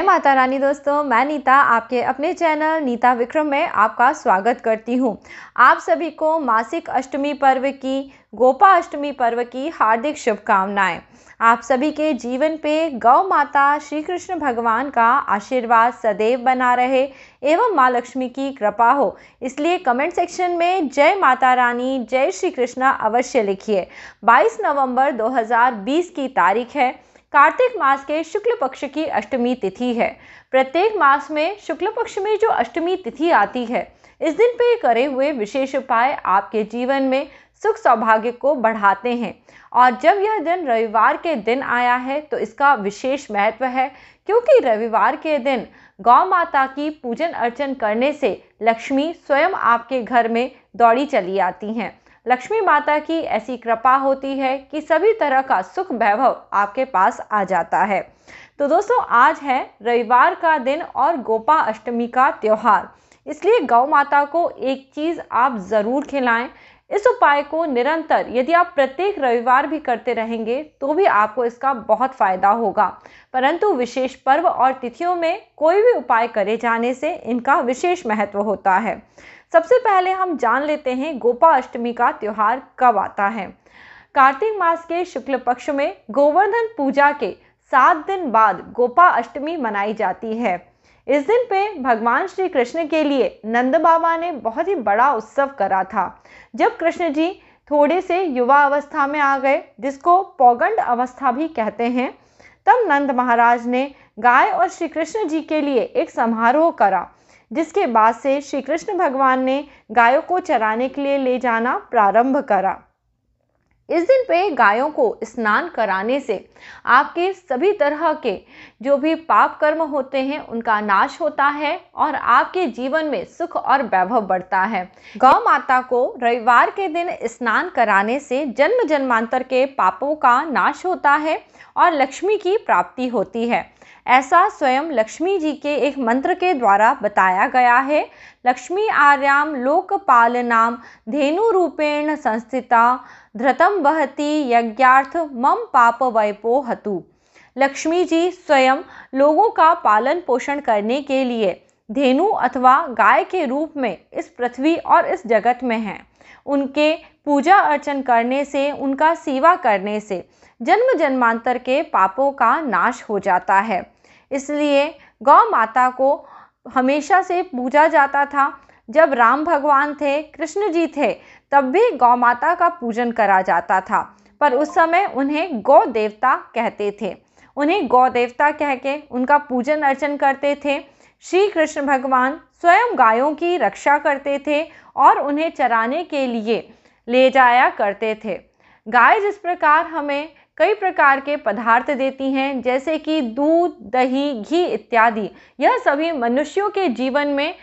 माता रानी दोस्तों, मैं नीता आपके अपने चैनल नीता विक्रम में आपका स्वागत करती हूँ। आप सभी को मासिक अष्टमी पर्व की, गोपा अष्टमी पर्व की हार्दिक शुभकामनाएं। आप सभी के जीवन पे गौ माता श्री कृष्ण भगवान का आशीर्वाद सदैव बना रहे एवं माँ लक्ष्मी की कृपा हो, इसलिए कमेंट सेक्शन में जय माता रानी, जय श्री कृष्णा अवश्य लिखिए। 22 नवंबर 2020 की तारीख है। कार्तिक मास के शुक्ल पक्ष की अष्टमी तिथि है। प्रत्येक मास में शुक्ल पक्ष में जो अष्टमी तिथि आती है, इस दिन पे करे हुए विशेष उपाय आपके जीवन में सुख सौभाग्य को बढ़ाते हैं। और जब यह दिन रविवार के दिन आया है तो इसका विशेष महत्व है, क्योंकि रविवार के दिन गौ माता की पूजन अर्चन करने से लक्ष्मी स्वयं आपके घर में दौड़ी चली आती हैं। लक्ष्मी माता की ऐसी कृपा होती है कि सभी तरह का सुख वैभव आपके पास आ जाता है। तो दोस्तों, आज है रविवार का दिन और गोपा अष्टमी का त्यौहार, इसलिए गौ माता को एक चीज़ आप ज़रूर खिलाएं। इस उपाय को निरंतर यदि आप प्रत्येक रविवार भी करते रहेंगे तो भी आपको इसका बहुत फायदा होगा। परंतु विशेष पर्व और तिथियों में कोई भी उपाय करे जाने से इनका विशेष महत्व होता है। सबसे पहले हम जान लेते हैं गोपा अष्टमी का त्यौहार कब आता है। कार्तिक मास के शुक्ल पक्ष में गोवर्धन पूजा के 7 दिन बाद गोपा अष्टमी मनाई जाती है। इस दिन पे भगवान श्री कृष्ण के लिए नंद बाबा ने बहुत ही बड़ा उत्सव करा था। जब कृष्ण जी थोड़े से युवा अवस्था में आ गए, जिसको पौगंड अवस्था भी कहते हैं, तब नंद महाराज ने गाय और श्री कृष्ण जी के लिए एक समारोह करा, जिसके बाद से श्री कृष्ण भगवान ने गायों को चराने के लिए ले जाना प्रारंभ करा। इस दिन पे गायों को स्नान कराने से आपके सभी तरह के जो भी पाप कर्म होते हैं उनका नाश होता है और आपके जीवन में सुख और वैभव बढ़ता है। गौ माता को रविवार के दिन स्नान कराने से जन्म जन्मांतर के पापों का नाश होता है और लक्ष्मी की प्राप्ति होती है। ऐसा स्वयं लक्ष्मी जी के एक मंत्र के द्वारा बताया गया है। लक्ष्मी आर्याम लोकपालनाम धेनु रूपेण संस्थिता धृतम वहति यज्ञार्थ मम पाप वैपो हतु। लक्ष्मी जी स्वयं लोगों का पालन पोषण करने के लिए धेनु अथवा गाय के रूप में इस पृथ्वी और इस जगत में हैं। उनके पूजा अर्चन करने से, उनका सेवा करने से जन्म जन्मांतर के पापों का नाश हो जाता है। इसलिए गौ माता को हमेशा से पूजा जाता था। जब राम भगवान थे, कृष्ण जी थे, तब भी गौ माता का पूजन करा जाता था, पर उस समय उन्हें गौ देवता कहते थे। उन्हें गौ देवता कह के उनका पूजन अर्चन करते थे। श्री कृष्ण भगवान स्वयं गायों की रक्षा करते थे और उन्हें चराने के लिए ले जाया करते थे। गाय जिस प्रकार हमें कई प्रकार के पदार्थ देती हैं, जैसे कि दूध, दही, घी इत्यादि, यह सभी मनुष्यों के जीवन में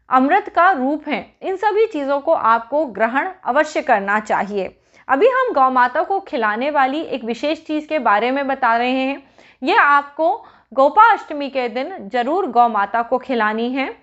अमृत का रूप हैं। इन सभी चीज़ों को आपको ग्रहण अवश्य करना चाहिए। अभी हम गौ माता को खिलाने वाली एक विशेष चीज़ के बारे में बता रहे हैं। यह आपको गोपा अष्टमी के दिन जरूर गौ माता को खिलानी है।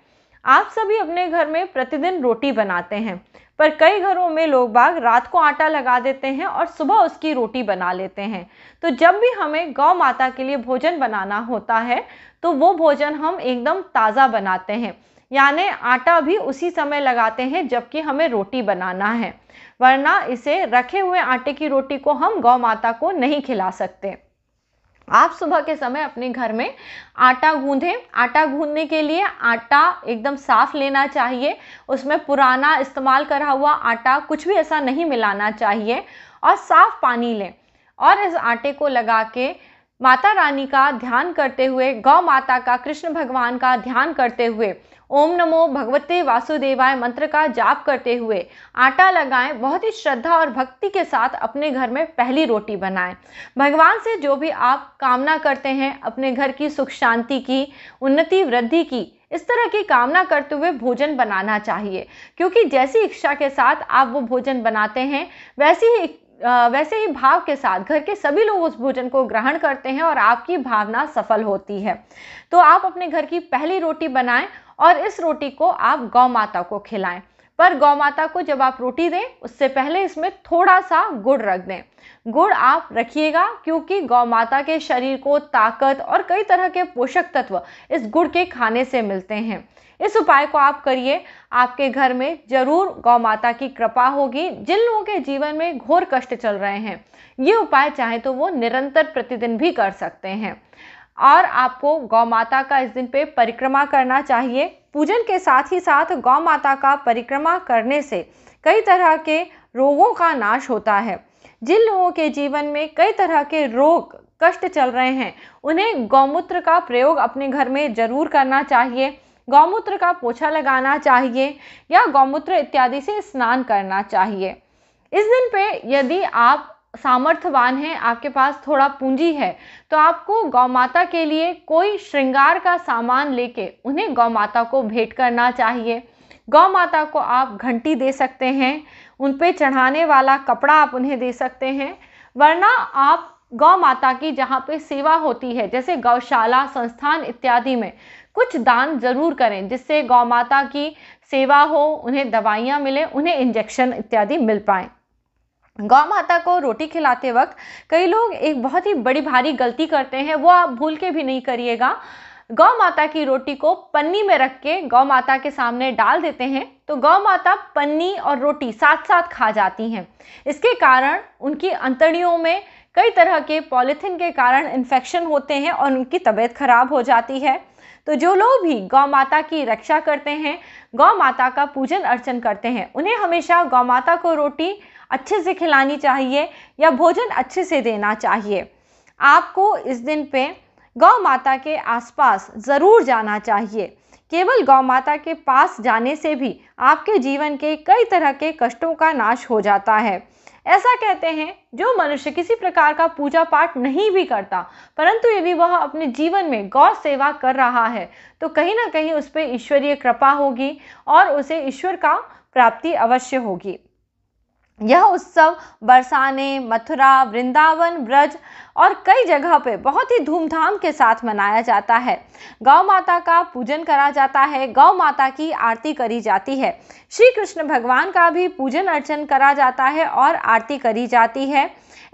आप सभी अपने घर में प्रतिदिन रोटी बनाते हैं, पर कई घरों में लोग बाग रात को आटा लगा देते हैं और सुबह उसकी रोटी बना लेते हैं। तो जब भी हमें गौ माता के लिए भोजन बनाना होता है तो वो भोजन हम एकदम ताज़ा बनाते हैं, यानी आटा भी उसी समय लगाते हैं जबकि हमें रोटी बनाना है, वरना इसे रखे हुए आटे की रोटी को हम गौ माता को नहीं खिला सकते। आप सुबह के समय अपने घर में आटा गूंदें। आटा गूंदने के लिए आटा एकदम साफ लेना चाहिए, उसमें पुराना इस्तेमाल करा हुआ आटा कुछ भी ऐसा नहीं मिलाना चाहिए, और साफ पानी लें और इस आटे को लगा के माता रानी का ध्यान करते हुए, गौ माता का, कृष्ण भगवान का ध्यान करते हुए ओम नमो भगवते वासुदेवाय मंत्र का जाप करते हुए आटा लगाएं। बहुत ही श्रद्धा और भक्ति के साथ अपने घर में पहली रोटी बनाएं। भगवान से जो भी आप कामना करते हैं, अपने घर की सुख शांति की, उन्नति वृद्धि की, इस तरह की कामना करते हुए भोजन बनाना चाहिए, क्योंकि जैसी इच्छा के साथ आप वो भोजन बनाते हैं वैसे ही भाव के साथ घर के सभी लोग उस भोजन को ग्रहण करते हैं और आपकी भावना सफल होती है। तो आप अपने घर की पहली रोटी बनाएं और इस रोटी को आप गौ माता को खिलाएं। पर गौ माता को जब आप रोटी दें उससे पहले इसमें थोड़ा सा गुड़ रख दें। गुड़ आप रखिएगा क्योंकि गौ माता के शरीर को ताकत और कई तरह के पोषक तत्व इस गुड़ के खाने से मिलते हैं। इस उपाय को आप करिए, आपके घर में जरूर गौ माता की कृपा होगी। जिन लोगों के जीवन में घोर कष्ट चल रहे हैं, ये उपाय चाहे तो वो निरंतर प्रतिदिन भी कर सकते हैं। और आपको गौ माता का इस दिन पे परिक्रमा करना चाहिए। पूजन के साथ ही साथ गौ माता का परिक्रमा करने से कई तरह के रोगों का नाश होता है। जिन लोगों के जीवन में कई तरह के रोग कष्ट चल रहे हैं, उन्हें गौमूत्र का प्रयोग अपने घर में जरूर करना चाहिए। गौमूत्र का पोछा लगाना चाहिए या गौमूत्र इत्यादि से स्नान करना चाहिए। इस दिन पे यदि आप सामर्थ्यवान हैं, आपके पास थोड़ा पूंजी है, तो आपको गौ माता के लिए कोई श्रृंगार का सामान लेके उन्हें गौ माता को भेंट करना चाहिए। गौ माता को आप घंटी दे सकते हैं, उन पे चढ़ाने वाला कपड़ा आप उन्हें दे सकते हैं। वरना आप गौ माता की जहाँ पे सेवा होती है, जैसे गौशाला, संस्थान इत्यादि में कुछ दान जरूर करें, जिससे गौ माता की सेवा हो, उन्हें दवाइयाँ मिले, उन्हें इंजेक्शन इत्यादि मिल पाए। गौ माता को रोटी खिलाते वक्त कई लोग एक बहुत ही बड़ी भारी गलती करते हैं, वो आप भूल के भी नहीं करिएगा। गौ माता की रोटी को पन्नी में रख के गौ माता के सामने डाल देते हैं, तो गौ माता पन्नी और रोटी साथ साथ खा जाती हैं। इसके कारण उनकी अंतड़ियों में कई तरह के पॉलीथीन के कारण इन्फेक्शन होते हैं और उनकी तबीयत खराब हो जाती है। तो जो लोग भी गौ माता की रक्षा करते हैं, गौ माता का पूजन अर्चन करते हैं, उन्हें हमेशा गौ माता को रोटी अच्छे से खिलानी चाहिए या भोजन अच्छे से देना चाहिए। आपको इस दिन पे गौ माता के आसपास ज़रूर जाना चाहिए। केवल गौ माता के पास जाने से भी आपके जीवन के कई तरह के कष्टों का नाश हो जाता है। ऐसा कहते हैं, जो मनुष्य किसी प्रकार का पूजा पाठ नहीं भी करता, परंतु यदि वह अपने जीवन में गौ सेवा कर रहा है, तो कहीं ना कहीं उस पर ईश्वरीय कृपा होगी और उसे ईश्वर का प्राप्ति अवश्य होगी। यह उत्सव बरसाने, मथुरा, वृंदावन, ब्रज और कई जगह पे बहुत ही धूमधाम के साथ मनाया जाता है। गौ माता का पूजन करा जाता है, गौ माता की आरती करी जाती है। श्री कृष्ण भगवान का भी पूजन अर्चन करा जाता है और आरती करी जाती है।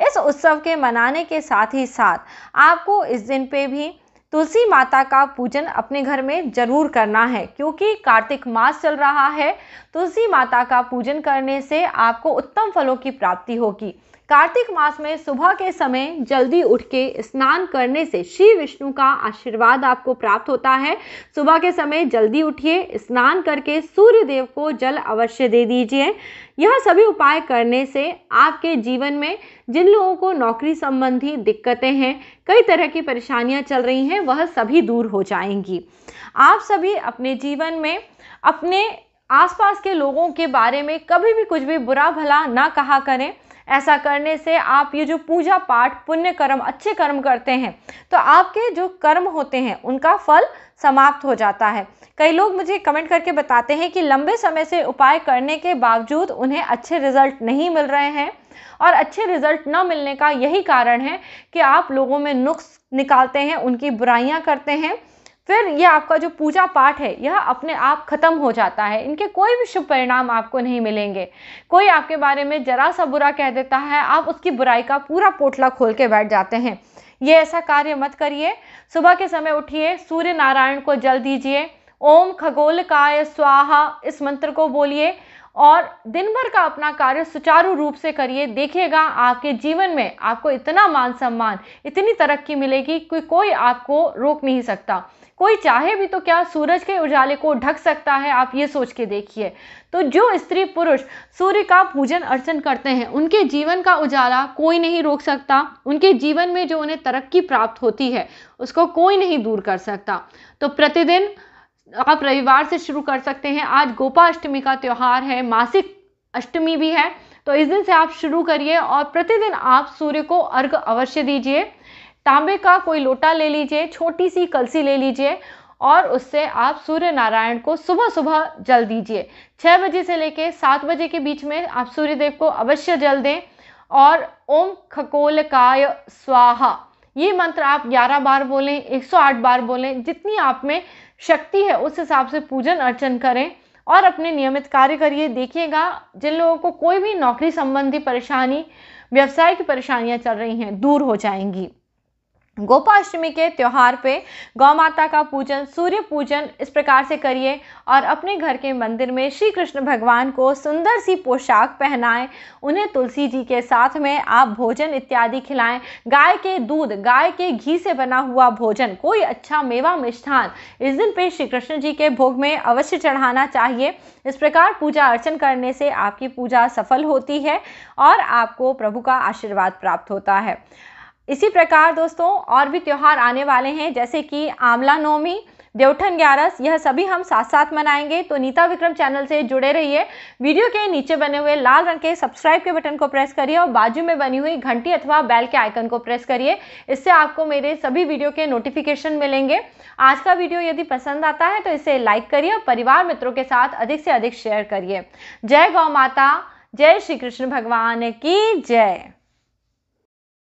इस उत्सव के मनाने के साथ ही साथ आपको इस दिन पे भी तुलसी माता का पूजन अपने घर में जरूर करना है, क्योंकि कार्तिक मास चल रहा है। तुलसी माता का पूजन करने से आपको उत्तम फलों की प्राप्ति होगी। कार्तिक मास में सुबह के समय जल्दी उठ के स्नान करने से श्री विष्णु का आशीर्वाद आपको प्राप्त होता है। सुबह के समय जल्दी उठिए, स्नान करके सूर्य देव को जल अवश्य दे दीजिए। यह सभी उपाय करने से आपके जीवन में जिन लोगों को नौकरी संबंधी दिक्कतें हैं, कई तरह की परेशानियां चल रही हैं, वह सभी दूर हो जाएंगी। आप सभी अपने जीवन में अपने आसपास के लोगों के बारे में कभी भी कुछ भी बुरा भला ना कहा करें। ऐसा करने से आप ये जो पूजा पाठ, पुण्य कर्म, अच्छे कर्म करते हैं, तो आपके जो कर्म होते हैं उनका फल समाप्त हो जाता है। कई लोग मुझे कमेंट करके बताते हैं कि लंबे समय से उपाय करने के बावजूद उन्हें अच्छे रिजल्ट नहीं मिल रहे हैं, और अच्छे रिजल्ट न मिलने का यही कारण है कि आप लोगों में नुक्स निकालते हैं, उनकी बुराइयां करते हैं। फिर यह आपका जो पूजा पाठ है यह अपने आप खत्म हो जाता है। इनके कोई भी शुभ परिणाम आपको नहीं मिलेंगे। कोई आपके बारे में जरा सा बुरा कह देता है, आप उसकी बुराई का पूरा पोटला खोल के बैठ जाते हैं। ये ऐसा कार्य मत करिए। सुबह के समय उठिए, सूर्य नारायण को जल दीजिए, ओम खगोलकाय स्वाहा इस मंत्र को बोलिए और दिन भर का अपना कार्य सुचारू रूप से करिए। देखिएगा आपके जीवन में आपको इतना मान सम्मान, इतनी तरक्की मिलेगी कि कोई आपको रोक नहीं सकता। कोई चाहे भी तो क्या सूरज के उजाले को ढक सकता है, आप ये सोच के देखिए। तो जो स्त्री पुरुष सूर्य का पूजन अर्चन करते हैं, उनके जीवन का उजाला कोई नहीं रोक सकता। उनके जीवन में जो उन्हें तरक्की प्राप्त होती है उसको कोई नहीं दूर कर सकता। तो प्रतिदिन आप रविवार से शुरू कर सकते हैं। आज गोपाष्टमी का त्यौहार है, मासिक अष्टमी भी है, तो इस दिन से आप शुरू करिए और प्रतिदिन आप सूर्य को अर्घ अवश्य दीजिए। तांबे का कोई लोटा ले लीजिए, छोटी सी कलसी ले लीजिए और उससे आप सूर्य नारायण को सुबह सुबह जल दीजिए। 6 बजे से लेकर 7 बजे के बीच में आप सूर्य देव को अवश्य जल दें और ओम खगोलकाय स्वाहा ये मंत्र आप 11 बार बोलें, 108 बार बोलें, जितनी आप में शक्ति है उस हिसाब से पूजन अर्चन करें और अपने नियमित कार्य करिए। देखिएगा जिन लोगों को कोई भी नौकरी संबंधी परेशानी, व्यवसाय की परेशानियां चल रही हैं, दूर हो जाएंगी। गोपाष्टमी के त्योहार पे गौ माता का पूजन, सूर्य पूजन इस प्रकार से करिए और अपने घर के मंदिर में श्री कृष्ण भगवान को सुंदर सी पोशाक पहनाएं, उन्हें तुलसी जी के साथ में आप भोजन इत्यादि खिलाएं। गाय के दूध, गाय के घी से बना हुआ भोजन, कोई अच्छा मेवा मिष्ठान इस दिन पे श्री कृष्ण जी के भोग में अवश्य चढ़ाना चाहिए। इस प्रकार पूजा अर्चन करने से आपकी पूजा सफल होती है और आपको प्रभु का आशीर्वाद प्राप्त होता है। इसी प्रकार दोस्तों और भी त्योहार आने वाले हैं, जैसे कि आंवला नवमी, देवउठन ग्यारस, यह सभी हम साथ साथ मनाएंगे। तो नीता विक्रम चैनल से जुड़े रहिए। वीडियो के नीचे बने हुए लाल रंग के सब्सक्राइब के बटन को प्रेस करिए और बाजू में बनी हुई घंटी अथवा बेल के आइकन को प्रेस करिए। इससे आपको मेरे सभी वीडियो के नोटिफिकेशन मिलेंगे। आज का वीडियो यदि पसंद आता है तो इसे लाइक करिए और परिवार मित्रों के साथ अधिक से अधिक शेयर करिए। जय गौ माता, जय श्री कृष्ण भगवान की जय।